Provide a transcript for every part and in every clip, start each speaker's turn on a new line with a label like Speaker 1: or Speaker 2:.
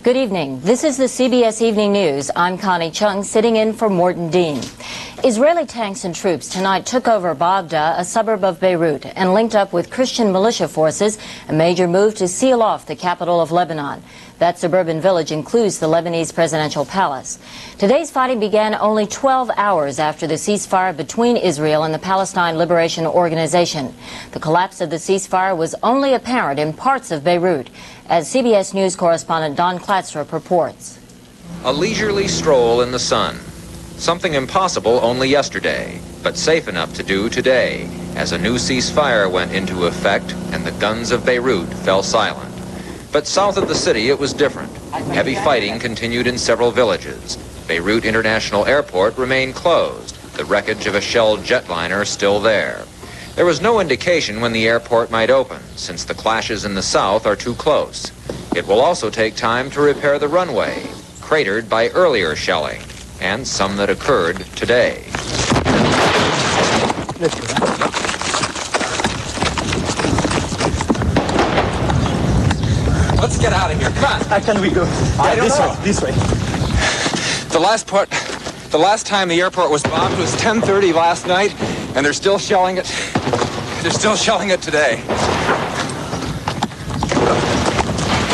Speaker 1: Good evening. This is the CBS Evening News. I'm Connie Chung, sitting in for Morton Dean. Israeli tanks and troops tonight took over Baghdad, a suburb of Beirut, and linked up with Christian militia forces, a major move to seal off the capital of Lebanon. That suburban village includes the Lebanese presidential palace. Today's fighting began only 12 hours after the ceasefire between Israel and the Palestine Liberation Organization. The collapse of the ceasefire was only apparent in parts of Beirut, as CBS News correspondent Don Klatzrup reports.
Speaker 2: A leisurely stroll in the sun. Something impossible only yesterday, but safe enough to do today, as a new ceasefire went into effect and the guns of Beirut fell silent. But south of the city, it was different. Heavy fighting continued in several villages. Beirut International Airport remained closed, the wreckage of a shelled jetliner still there. There was no indication when the airport might open, since the clashes in the south are too close. It will also take time to repair the runway, cratered by earlier shelling, and some that occurred today.
Speaker 3: Let's get out of here. Come on.
Speaker 4: How can we go? This way.
Speaker 3: The last time the airport was bombed was 10:30 last night, and they're still shelling it. They're still shelling it today.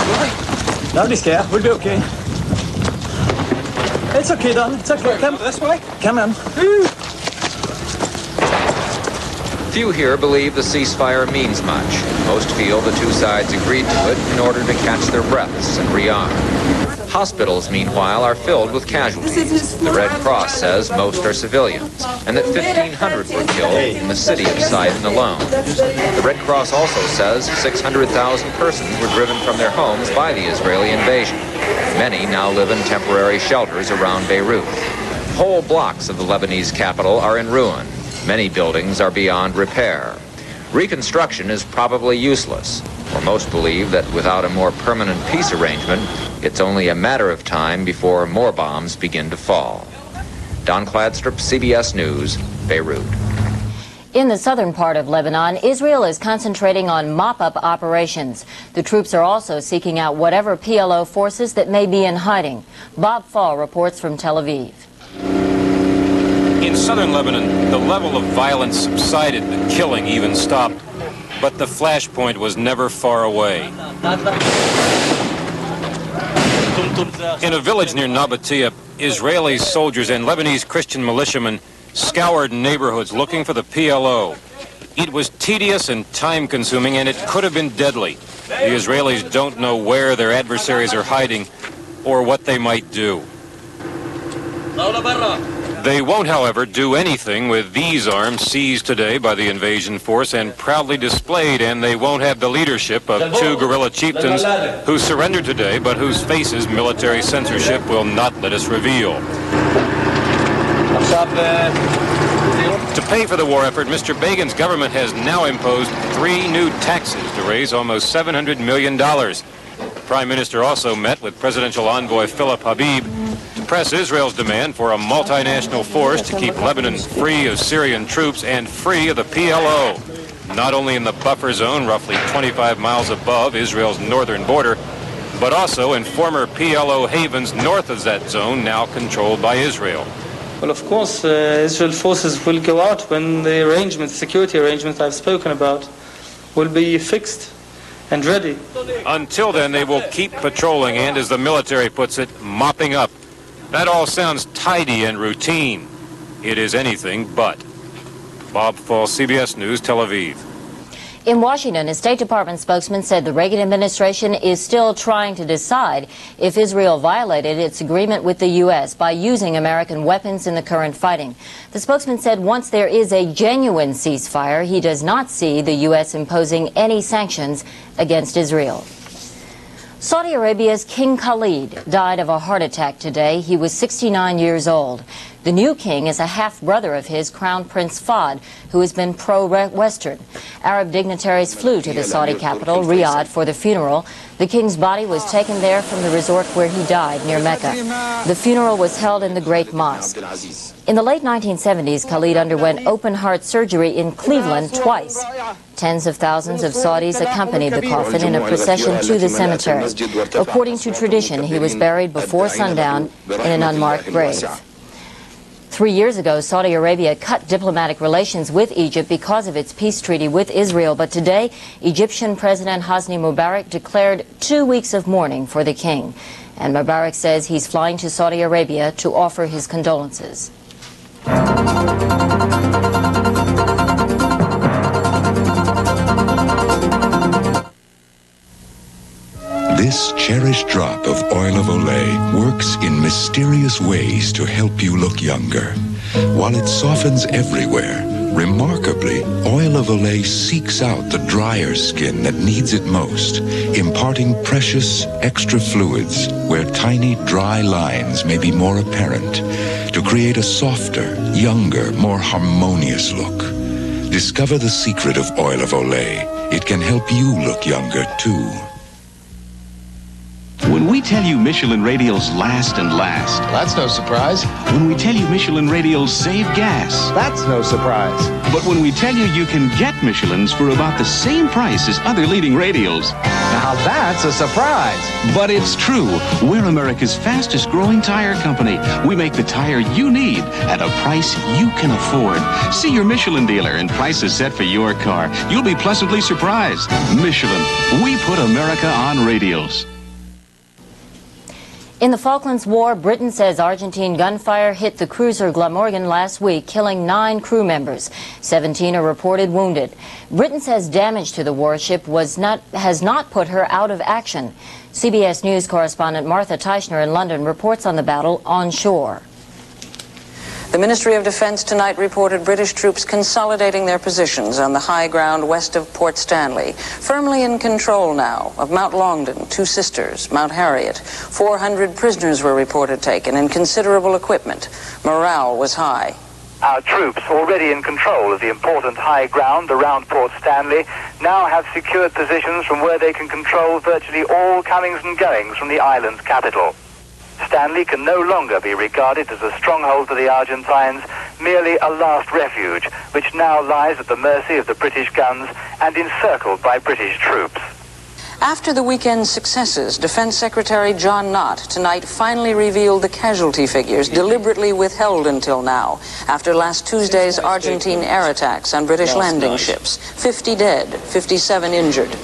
Speaker 4: Really? Don't be scared. We'll be okay. It's okay, Don. It's okay. Come
Speaker 3: this way.
Speaker 4: Come on.
Speaker 2: Few here believe the ceasefire means much. Most feel the two sides agreed to it in order to catch their breaths and rearm. Hospitals, meanwhile, are filled with casualties. The Red Cross says most are civilians, and that 1,500 were killed in the city of Sidon alone. The Red Cross also says 600,000 persons were driven from their homes by the Israeli invasion. Many now live in temporary shelters around Beirut. Whole blocks of the Lebanese capital are in ruin. Many buildings are beyond repair. Reconstruction is probably useless, for most believe that without a more permanent peace arrangement, it's only a matter of time before more bombs begin to fall. Don Klatzrup, CBS News, Beirut.
Speaker 1: In the southern part of Lebanon, Israel is concentrating on mop-up operations. The troops are also seeking out whatever PLO forces that may be in hiding. Bob Fall reports from Tel Aviv.
Speaker 5: In southern Lebanon, the level of violence subsided, the killing even stopped, but the flashpoint was never far away. In a village near Nabatea, Israeli soldiers and Lebanese Christian militiamen scoured neighborhoods looking for the PLO. It was tedious and time-consuming, and it could have been deadly. The Israelis don't know where their adversaries are hiding or what they might do. They won't, however, do anything with these arms seized today by the invasion force and proudly displayed, and they won't have the leadership of two guerrilla chieftains who surrendered today, but whose faces military censorship will not let us reveal. To pay for the war effort, Mr. Begin's government has now imposed 3 new taxes to raise almost $700 million. The Prime Minister also met with Presidential Envoy Philip Habib to press Israel's demand for a multinational force to keep Lebanon free of Syrian troops and free of the PLO, not only in the buffer zone roughly 25 miles above Israel's northern border, but also in former PLO havens north of that zone now controlled by Israel.
Speaker 6: Well, of course, Israel forces will go out when the security arrangements I've spoken about, will be fixed and ready.
Speaker 5: Until then, they will keep patrolling and, as the military puts it, mopping up. That all sounds tidy and routine. It is anything but. Bob Fall, CBS News, Tel Aviv.
Speaker 1: In Washington, a State Department spokesman said the Reagan administration is still trying to decide if Israel violated its agreement with the U.S. by using American weapons in the current fighting. The spokesman said once there is a genuine ceasefire, he does not see the U.S. imposing any sanctions against Israel. Saudi Arabia's King Khalid died of a heart attack today. He was 69 years old. The new king is a half-brother of his, Crown Prince Fahd, who has been pro-Western. Arab dignitaries flew to the Saudi capital, Riyadh, for the funeral. The king's body was taken there from the resort where he died, near Mecca. The funeral was held in the Great Mosque. In the late 1970s, Khalid underwent open-heart surgery in Cleveland twice. Tens of thousands of Saudis accompanied the coffin in a procession to the cemetery. According to tradition, he was buried before sundown in an unmarked grave. 3 years ago, Saudi Arabia cut diplomatic relations with Egypt because of its peace treaty with Israel. But today, Egyptian President Hosni Mubarak declared 2 weeks of mourning for the king. And Mubarak says he's flying to Saudi Arabia to offer his condolences.
Speaker 7: This cherished drop of oil of Olay works in mysterious ways to help you look younger. While it softens everywhere, remarkably, oil of Olay seeks out the drier skin that needs it most, imparting precious extra fluids where tiny dry lines may be more apparent, to create a softer, younger, more harmonious look. Discover the secret of oil of Olay. It can help you look younger, too.
Speaker 8: When we tell you Michelin radials last and last,
Speaker 9: that's no surprise.
Speaker 8: When we tell you Michelin radials save gas,
Speaker 9: that's no surprise.
Speaker 8: But when we tell you you can get Michelins for about the same price as other leading radials,
Speaker 9: now that's a surprise.
Speaker 8: But it's true. We're America's fastest growing tire company. We make the tire you need at a price you can afford. See your Michelin dealer and prices set for your car. You'll be pleasantly surprised. Michelin, we put America on radials.
Speaker 1: In the Falklands War, Britain says Argentine gunfire hit the cruiser Glamorgan last week, killing 9 crew members. 17 are reported wounded. Britain says damage to the warship has not put her out of action. CBS News correspondent Martha Teichner in London reports on the battle on shore.
Speaker 10: The Ministry of Defense tonight reported British troops consolidating their positions on the high ground west of Port Stanley, firmly in control now of Mount Longdon, 2 Sisters, Mount Harriet. 400 prisoners were reported taken and considerable equipment. Morale was high.
Speaker 11: Our troops, already in control of the important high ground around Port Stanley, now have secured positions from where they can control virtually all comings and goings from the island's capital. Stanley can no longer be regarded as a stronghold for the Argentines, merely a last refuge, which now lies at the mercy of the British guns and encircled by British troops.
Speaker 10: After the weekend's successes, Defense Secretary John Nott tonight finally revealed the casualty figures deliberately withheld until now, after last Tuesday's Argentine air attacks on British landing ships. 50 dead, 57 injured.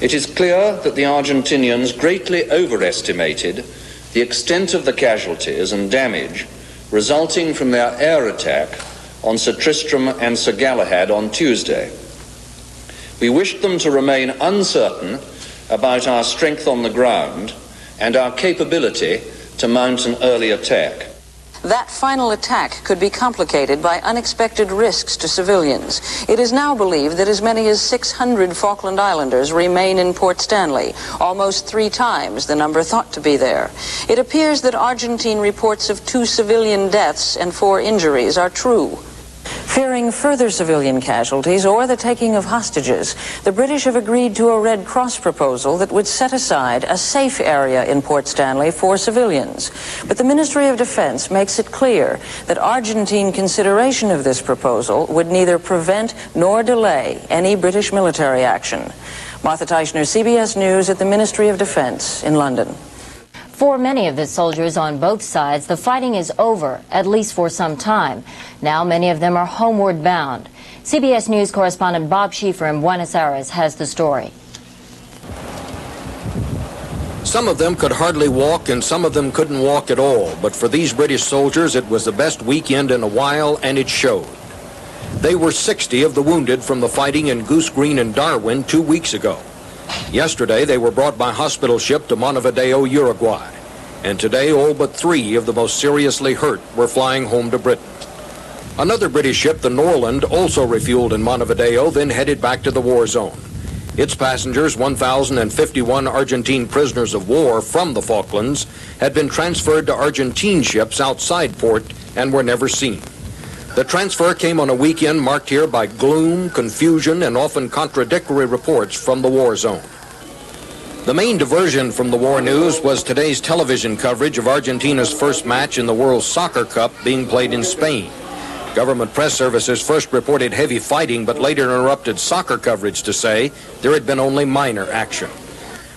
Speaker 12: It is clear that the Argentinians greatly overestimated the extent of the casualties and damage resulting from their air attack on Sir Tristram and Sir Galahad on Tuesday. We wished them to remain uncertain about our strength on the ground and our capability to mount an early attack.
Speaker 10: That final attack could be complicated by unexpected risks to civilians. It is now believed that as many as 600 Falkland Islanders remain in Port Stanley, almost 3 times the number thought to be there. It appears that Argentine reports of 2 civilian deaths and 4 injuries are true. Fearing further civilian casualties or the taking of hostages, the British have agreed to a Red Cross proposal that would set aside a safe area in Port Stanley for civilians. But the Ministry of Defense makes it clear that Argentine consideration of this proposal would neither prevent nor delay any British military action. Martha Teichner, CBS News at the Ministry of Defense in London.
Speaker 1: For many of the soldiers on both sides, the fighting is over, at least for some time. Now many of them are homeward bound. CBS News correspondent Bob Schieffer in Buenos Aires has the story.
Speaker 13: Some of them could hardly walk and some of them couldn't walk at all. But for these British soldiers, it was the best weekend in a while, and it showed. They were 60 of the wounded from the fighting in Goose Green and Darwin 2 weeks ago. Yesterday, they were brought by hospital ship to Montevideo, Uruguay. And today, all but 3 of the most seriously hurt were flying home to Britain. Another British ship, the Norland, also refueled in Montevideo, then headed back to the war zone. Its passengers, 1,051 Argentine prisoners of war from the Falklands, had been transferred to Argentine ships outside port and were never seen. The transfer came on a weekend marked here by gloom, confusion, and often contradictory reports from the war zone. The main diversion from the war news was today's television coverage of Argentina's first match in the World Soccer Cup being played in Spain. Government press services first reported heavy fighting, but later interrupted soccer coverage to say there had been only minor action.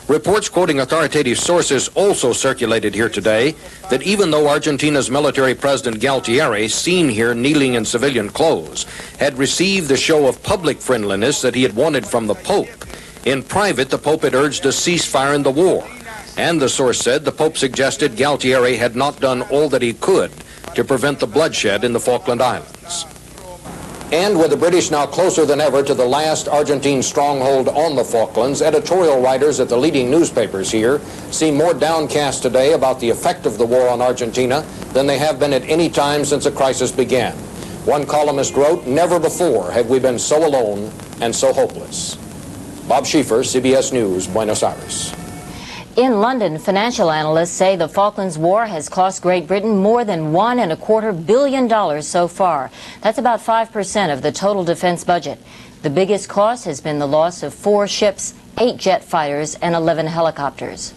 Speaker 13: Reports quoting authoritative sources also circulated here today that even though Argentina's military president Galtieri, seen here kneeling in civilian clothes, had received the show of public friendliness that he had wanted from the Pope, in private the Pope had urged a ceasefire in the war. And the source said the Pope suggested Galtieri had not done all that he could to prevent the bloodshed in the Falkland Islands. And with the British now closer than ever to the last Argentine stronghold on the Falklands, editorial writers at the leading newspapers here seem more downcast today about the effect of the war on Argentina than they have been at any time since the crisis began. One columnist wrote, "Never before have we been so alone and so hopeless." Bob Schieffer, CBS News, Buenos Aires.
Speaker 1: In London, financial analysts say the Falklands War has cost Great Britain more than $1.25 billion so far. That's about 5% of the total defense budget. The biggest cost has been the loss of 4 ships, 8 jet fighters, and 11 helicopters.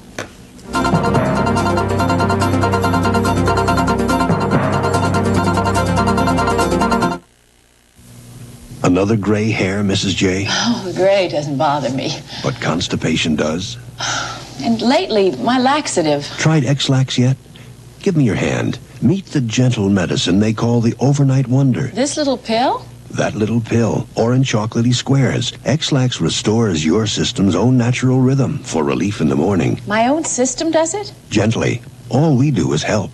Speaker 14: Another gray hair, Mrs. J?
Speaker 15: Oh, the gray doesn't bother me.
Speaker 14: But constipation does?
Speaker 15: And lately, my laxative.
Speaker 14: Tried X-Lax yet? Give me your hand. Meet the gentle medicine they call the Overnight Wonder.
Speaker 15: This little pill?
Speaker 14: That little pill, orange chocolatey squares. X-Lax restores your system's own natural rhythm for relief in the morning.
Speaker 15: My own system does it?
Speaker 14: Gently. All we do is help.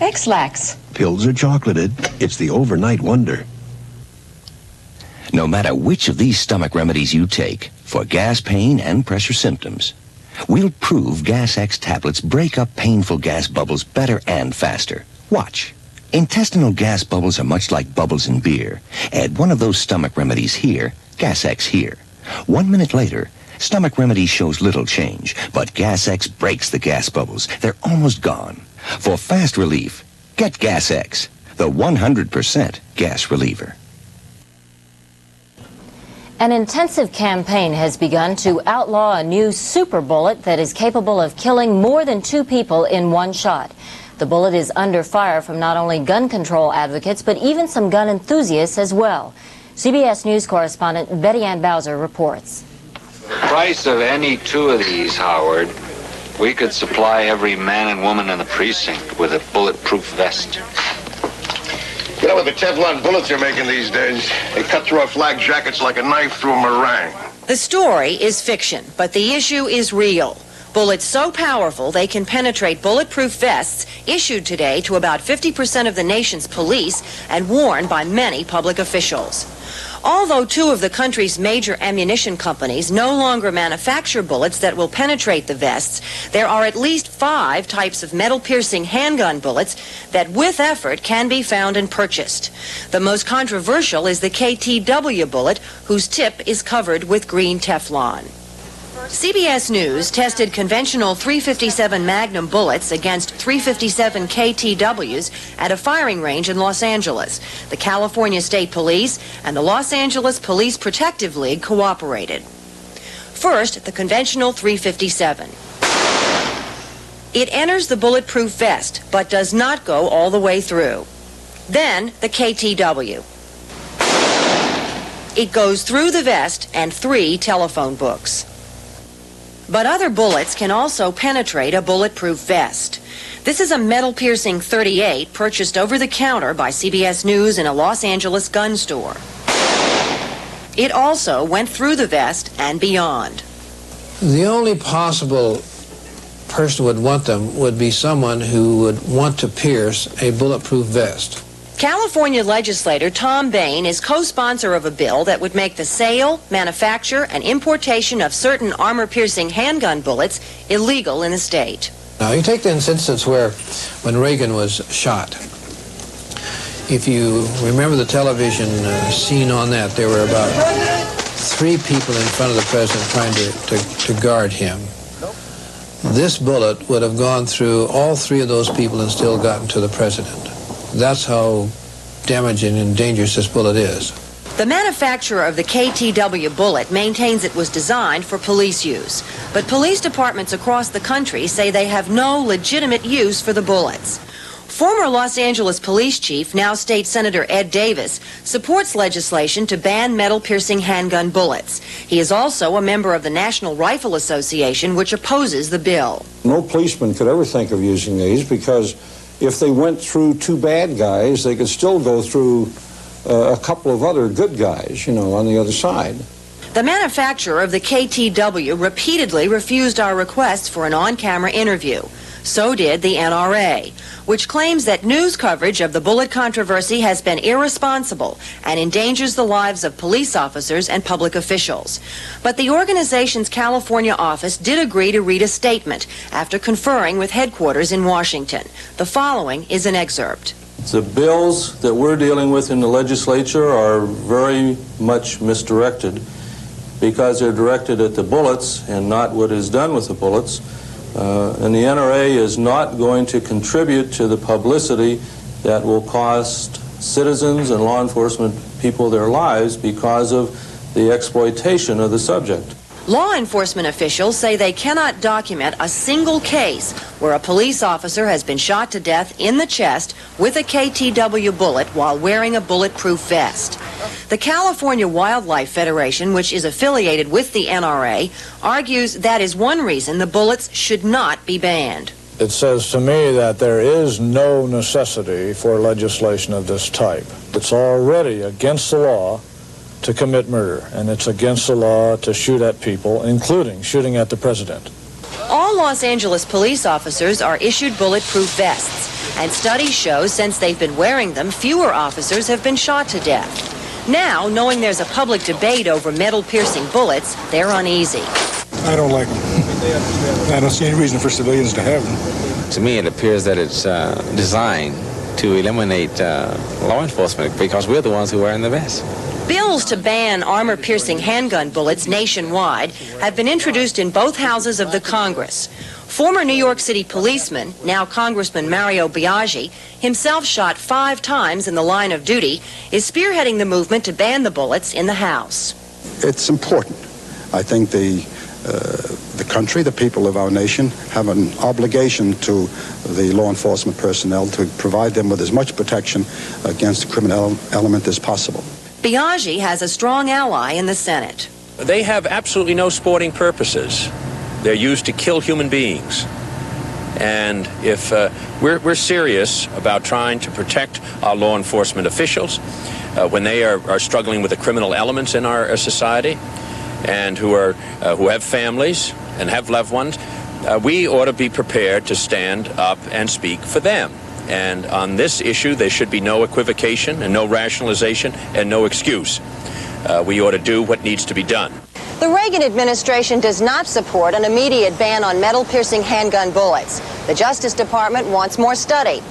Speaker 15: X-Lax.
Speaker 14: Pills are chocolated. It's the Overnight Wonder.
Speaker 16: No matter which of these stomach remedies you take, for gas, pain, and pressure symptoms, we'll prove Gas X tablets break up painful gas bubbles better and faster. Watch. Intestinal gas bubbles are much like bubbles in beer. Add one of those stomach remedies here, Gas X here. 1 minute later, stomach remedy shows little change, but Gas X breaks the gas bubbles. They're almost gone. For fast relief, get Gas X, the 100% gas reliever.
Speaker 1: An intensive campaign has begun to outlaw a new super bullet that is capable of killing more than 2 people in one shot. The bullet is under fire from not only gun control advocates, but even some gun enthusiasts as well. CBS News correspondent Betty Ann Bowser reports.
Speaker 17: For the price of any 2 of these, Howard, we could supply every man and woman in the precinct with a bulletproof vest.
Speaker 18: You know, with the Teflon bullets you're making these days, they cut through our flak jackets like a knife through a meringue.
Speaker 19: The story is fiction, but the issue is real. Bullets so powerful they can penetrate bulletproof vests issued today to about 50% of the nation's police and worn by many public officials. Although 2 of the country's major ammunition companies no longer manufacture bullets that will penetrate the vests, there are at least 5 types of metal-piercing handgun bullets that, with effort, can be found and purchased. The most controversial is the KTW bullet, whose tip is covered with green Teflon. CBS News tested conventional .357 Magnum bullets against .357 KTWs at a firing range in Los Angeles. The California State Police and the Los Angeles Police Protective League cooperated. First, the conventional .357. It enters the bulletproof vest, but does not go all the way through. Then, the KTW. It goes through the vest and 3 telephone books. But other bullets can also penetrate a bulletproof vest. This is a metal-piercing .38 purchased over the counter by CBS News in a Los Angeles gun store. It also went through the vest and beyond.
Speaker 20: The only possible person who would want them would be someone who would want to pierce a bulletproof vest.
Speaker 19: California legislator Tom Bain is co-sponsor of a bill that would make the sale, manufacture, and importation of certain armor-piercing handgun bullets illegal in the state.
Speaker 20: Now, you take the instance where when Reagan was shot. If you remember the television scene on that, there were about 3 people in front of the president trying to guard him. This bullet would have gone through all 3 of those people and still gotten to the president. That's how damaging and dangerous this bullet is.
Speaker 19: The manufacturer of the KTW bullet maintains it was designed for police use, but police departments across the country say they have no legitimate use for the bullets. Former Los Angeles police chief, now State Senator Ed Davis, supports legislation to ban metal-piercing handgun bullets. He is also a member of the National Rifle Association, which opposes the bill.
Speaker 21: No policeman could ever think of using these because if they went through 2 bad guys, they could still go through a couple of other good guys, on the other side.
Speaker 19: The manufacturer of the KTW repeatedly refused our requests for an on-camera interview. So did the NRA, which claims that news coverage of the bullet controversy has been irresponsible and endangers the lives of police officers and public officials. But the organization's California office did agree to read a statement after conferring with headquarters in Washington. The following is an excerpt.
Speaker 22: The bills that we're dealing with in the legislature are very much misdirected because they're directed at the bullets and not what is done with the bullets. And the NRA is not going to contribute to the publicity that will cost citizens and law enforcement people their lives because of the exploitation of the subject.
Speaker 19: Law enforcement officials say they cannot document a single case where a police officer has been shot to death in the chest with a KTW bullet while wearing a bulletproof vest. The California Wildlife Federation, which is affiliated with the NRA, argues that is one reason the bullets should not be banned.
Speaker 23: It says to me that there is no necessity for legislation of this type. It's already against the law to commit murder, and it's against the law to shoot at people, including shooting at the president.
Speaker 19: All Los Angeles police officers are issued bulletproof vests, and studies show since they've been wearing them, fewer officers have been shot to death. Now, knowing there's a public debate over metal-piercing bullets, they're uneasy.
Speaker 24: I don't like them. I don't see any reason for civilians to have them.
Speaker 25: To me, it appears that it's designed to eliminate law enforcement because we're the ones who are wearing the vest.
Speaker 19: Bills to ban armor-piercing handgun bullets nationwide have been introduced in both houses of the Congress. Former New York City policeman, now Congressman Mario Biaggi, himself shot 5 times in the line of duty, is spearheading the movement to ban the bullets in the House.
Speaker 26: It's important. I think the country, the people of our nation, have an obligation to the law enforcement personnel to provide them with as much protection against the criminal element as possible.
Speaker 19: Biaggi has a strong ally in the Senate.
Speaker 27: They have absolutely no sporting purposes. They're used to kill human beings. And if we're serious about trying to protect our law enforcement officials when they are struggling with the criminal elements in our society and who have families and have loved ones, we ought to be prepared to stand up and speak for them. And on this issue, there should be no equivocation and no rationalization and no excuse. We ought to do what needs to be done.
Speaker 19: The Reagan administration does not support an immediate ban on metal-piercing handgun bullets. The Justice Department wants more study,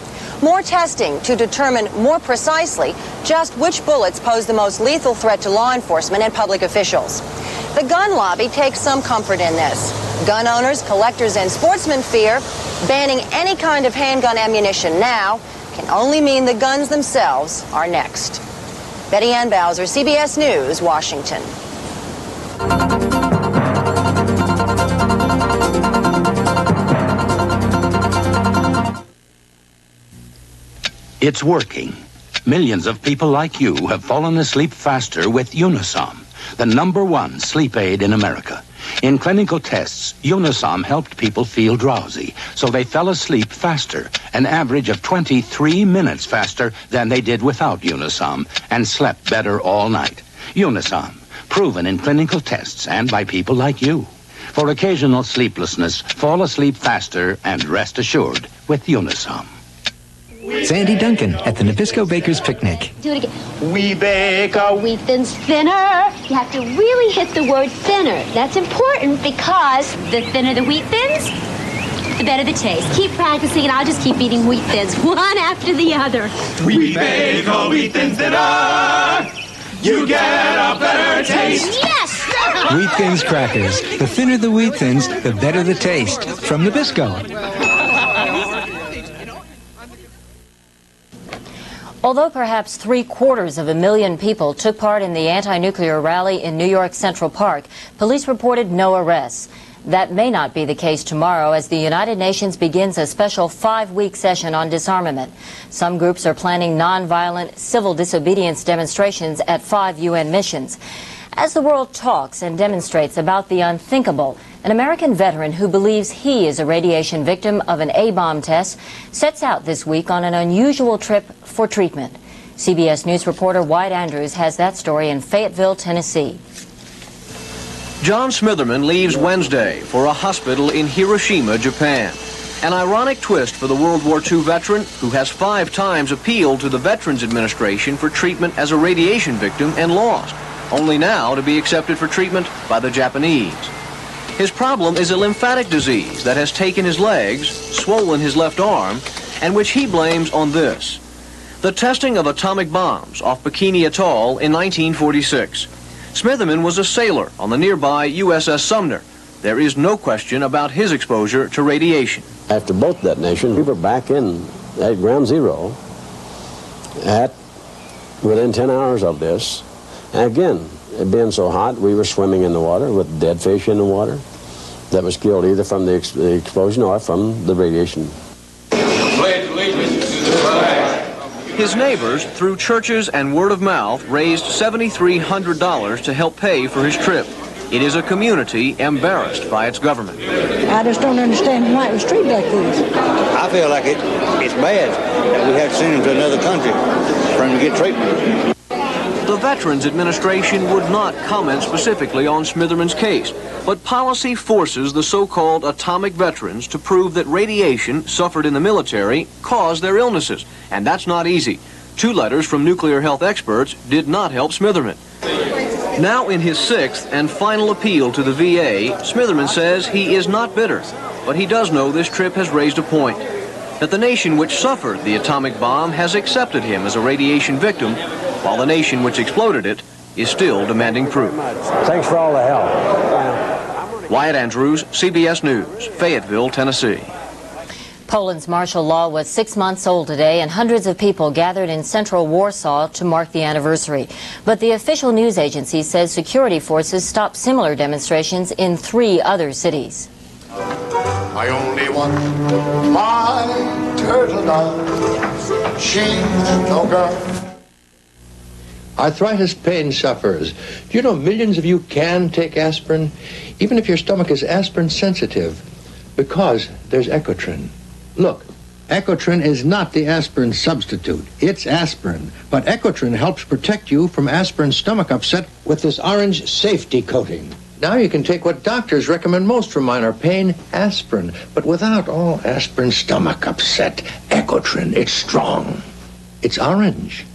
Speaker 19: more testing to determine more precisely just which bullets pose the most lethal threat to law enforcement and public officials. The gun lobby takes some comfort in this. Gun owners, collectors, and sportsmen fear banning any kind of handgun ammunition now can only mean the guns themselves are next. Betty Ann Bowser, CBS News, Washington.
Speaker 16: It's working. Millions of people like you have fallen asleep faster with Unisom, the #1 sleep aid in America. In clinical tests, Unisom helped people feel drowsy, so they fell asleep faster, an average of 23 minutes faster than they did without Unisom, and slept better all night. Unisom, proven in clinical tests and by people like you. For occasional sleeplessness, fall asleep faster and rest assured with Unisom.
Speaker 28: Sandy Duncan at the Nabisco Bakers Picnic.
Speaker 29: Do it again. We bake our wheat thins thinner. You have to really hit the word thinner. That's important because the thinner the wheat thins, the better the taste. Keep practicing and I'll just keep eating wheat thins one after the other.
Speaker 30: We bake our wheat thins thinner. You get a better taste.
Speaker 29: Yes!
Speaker 28: Wheat Thins crackers. The thinner the wheat thins, the better the taste. From Nabisco.
Speaker 1: Although perhaps 750,000 people took part in the anti-nuclear rally in New York's Central Park, police reported no arrests. That may not be the case tomorrow as the United Nations begins a special 5-week session on disarmament. Some groups are planning nonviolent civil disobedience demonstrations at 5 UN missions. As the world talks and demonstrates about the unthinkable, an American veteran who believes he is a radiation victim of an A-bomb test sets out this week on an unusual trip for treatment. CBS News reporter Wyatt Andrews has that story in Fayetteville, Tennessee.
Speaker 2: John Smitherman leaves Wednesday for a hospital in Hiroshima, Japan. An ironic twist for the World War II veteran who has 5 times appealed to the Veterans Administration for treatment as a radiation victim and lost, only now to be accepted for treatment by the Japanese. His problem is a lymphatic disease that has taken his legs, swollen his left arm, and which he blames on this: the testing of atomic bombs off Bikini Atoll in 1946. Smitherman was a sailor on the nearby USS Sumner. There is no question about his exposure to radiation.
Speaker 3: After both detonations, we were back in at ground zero within 10 hours of this. And again, it being so hot, we were swimming in the water with dead fish in the water that was killed either from the explosion or from the radiation.
Speaker 2: Pledge allegiance to the flag. His neighbors, through churches and word of mouth, raised $7,300 to help pay for his trip. It is a community embarrassed by its government.
Speaker 4: I just don't understand why it was treated like this.
Speaker 5: I feel like it's bad that we have to send him to another country for him to get treatment.
Speaker 2: The Veterans Administration would not comment specifically on Smitherman's case, but policy forces the so-called atomic veterans to prove that radiation suffered in the military caused their illnesses, and that's not easy. 2 letters from nuclear health experts did not help Smitherman. Now in his 6th and final appeal to the VA, Smitherman says he is not bitter, but he does know this trip has raised a point: that the nation which suffered the atomic bomb has accepted him as a radiation victim, while the nation which exploded it is still demanding proof.
Speaker 3: Thanks for all the help.
Speaker 2: Wyatt Andrews, CBS News, Fayetteville, Tennessee.
Speaker 1: Poland's martial law was 6 months old today, and hundreds of people gathered in central Warsaw to mark the anniversary. But the official news agency says security forces stopped similar demonstrations in 3 other cities.
Speaker 6: I only want my turtle dove. She's no girl.
Speaker 7: Arthritis pain sufferers. Do you know millions of you can take aspirin, even if your stomach is aspirin sensitive, because there's Ecotrin. Look, Ecotrin is not the aspirin substitute. It's aspirin, but Ecotrin helps protect you from aspirin stomach upset with this orange safety coating. Now you can take what doctors recommend most for minor pain, aspirin, but without all aspirin stomach upset. Ecotrin, it's strong. It's orange.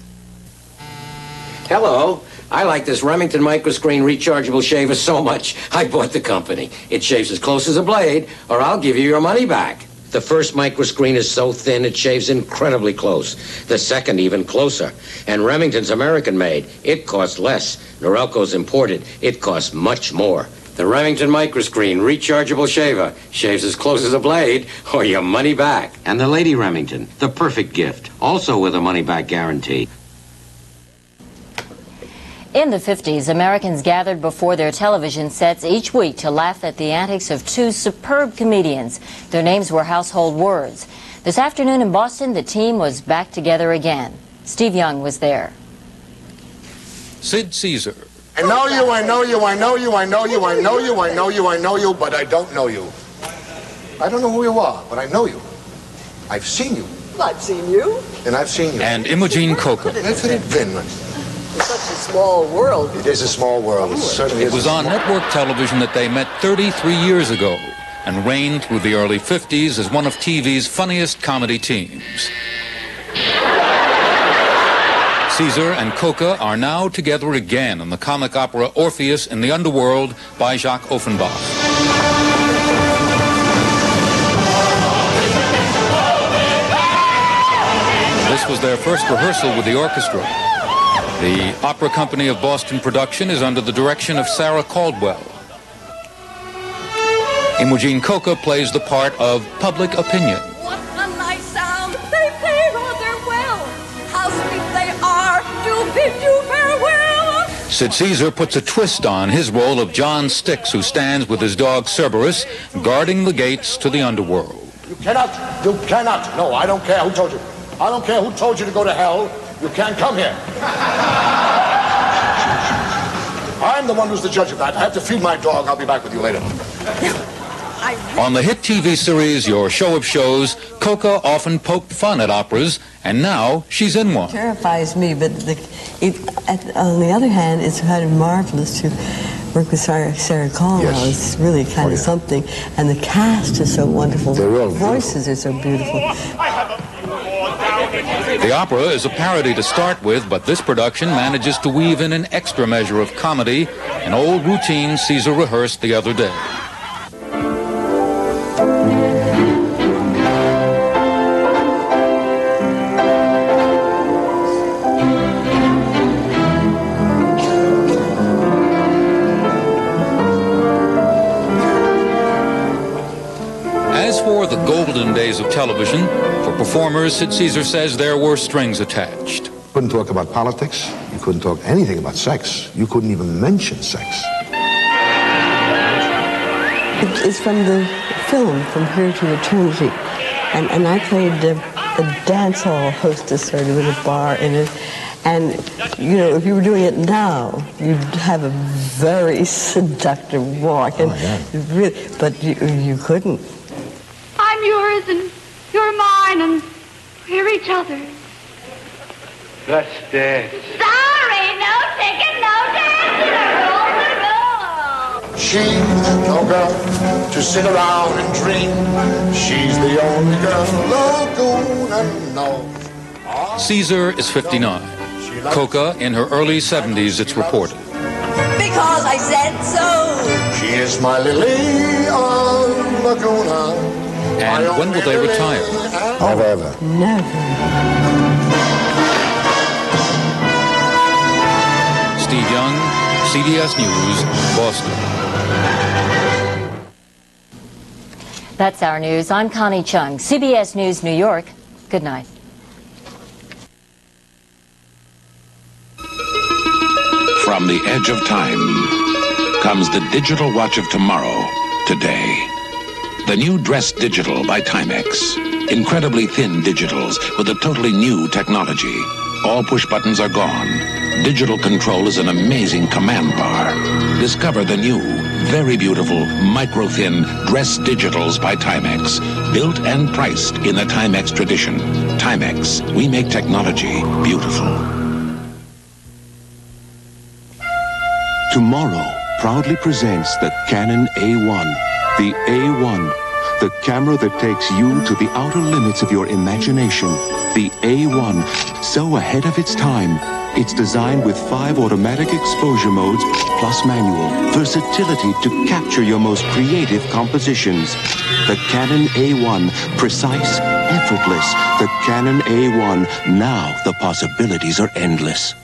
Speaker 8: Hello. I like this Remington microscreen rechargeable shaver so much, I bought the company. It shaves as close as a blade, or I'll give you your money back. The first microscreen is so thin it shaves incredibly close. The second even closer. And Remington's American-made. It costs less. Norelco's imported. It costs much more. The Remington microscreen rechargeable shaver shaves as close as a blade, or your money back. And the Lady Remington, the perfect gift, also with a money-back guarantee.
Speaker 1: In the 50s, Americans gathered before their television sets each week to laugh at the antics of 2 superb comedians. Their names were household words. This afternoon in Boston, the team was back together again. Steve Young was there.
Speaker 9: Sid Caesar.
Speaker 6: I know you, I know you, I know you, I know you, I know you, I know you, I know you, but I don't know you. I don't know who you are, but I know you. I've seen you.
Speaker 11: I've seen you.
Speaker 6: And I've seen you.
Speaker 9: And Imogen Coca.
Speaker 6: Infinite Vinland.
Speaker 11: It's such a small world.
Speaker 6: It is a small world. It certainly is.
Speaker 9: It was on network television that they met 33 years ago and reigned through the early 50s as one of TV's funniest comedy teams. Caesar and Coca are now together again in the comic opera Orpheus in the Underworld by Jacques Offenbach. This was their first rehearsal with the orchestra. The Opera Company of Boston production is under the direction of Sarah Caldwell. Imogen Coca plays the part of Public Opinion.
Speaker 10: What a nice sound! They play rather well. How sweet they are! Do bid you farewell!
Speaker 9: Sid Caesar puts a twist on his role of John Styx, who stands with his dog Cerberus, guarding the gates to the underworld.
Speaker 6: You cannot, no, I don't care who told you. I don't care who told you to go to hell. You can't come here. I'm the one who's the judge of that. I have to feed my dog. I'll be back with you later.
Speaker 9: On the hit TV series Your Show of Shows, Coca often poked fun at operas, and now she's in one.
Speaker 12: It terrifies me, but on the other hand, it's kind of marvelous to work with Sarah Caldwell. Yes. It's really kind of something, and the cast is so wonderful. The voices are so beautiful.
Speaker 9: The opera is a parody to start with, but this production manages to weave in an extra measure of comedy, an old routine Caesar rehearsed the other day. As for the golden days of television, for performers, Sid Caesar says there were strings attached.
Speaker 13: You couldn't talk about politics. You couldn't talk anything about sex. You couldn't even mention sex.
Speaker 12: It's from the film, From Here to Eternity. And I played a dance hall hostess sort of with a bar in it. And, you know, if you were doing it now, you'd have a very seductive walk. And really, but you couldn't.
Speaker 29: I'm yours and you're mine and we're each other's.
Speaker 14: Let's dance.
Speaker 29: Sorry, no ticket, no dance.
Speaker 6: She's no girl to sit around and dream. She's the only girl Laguna knows.
Speaker 9: Caesar is 59. Coca in her early 70s, it's reported.
Speaker 29: Because I said so.
Speaker 6: She is my Lily of Laguna.
Speaker 9: And when will they retire?
Speaker 13: Never.
Speaker 12: Never.
Speaker 9: Steve Young, CBS News, Boston.
Speaker 1: That's our news. I'm Connie Chung, CBS News, New York. Good night.
Speaker 15: From the edge of time comes the digital watch of tomorrow, today. The new Dress Digital by Timex. Incredibly thin digitals with a totally new technology. All push buttons are gone. Digital control is an amazing command bar. Discover the new, very beautiful, micro-thin Dress Digitals by Timex. Built and priced in the Timex tradition. Timex, we make technology beautiful.
Speaker 17: Tomorrow proudly presents the Canon A1. The A1, the camera that takes you to the outer limits of your imagination. The A1, so ahead of its time. It's designed with 5 automatic exposure modes plus manual. Versatility to capture your most creative compositions. The Canon A1, precise, effortless. The Canon A1, now the possibilities are endless.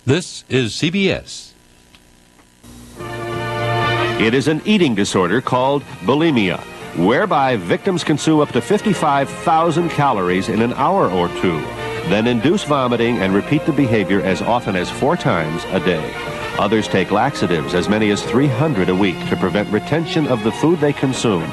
Speaker 18: This is CBS.
Speaker 20: It is an eating disorder called bulimia, whereby victims consume up to 55,000 calories in an hour or two, then induce vomiting and repeat the behavior as often as 4 times a day. Others take laxatives, as many as 300 a week, to prevent retention of the food they consume.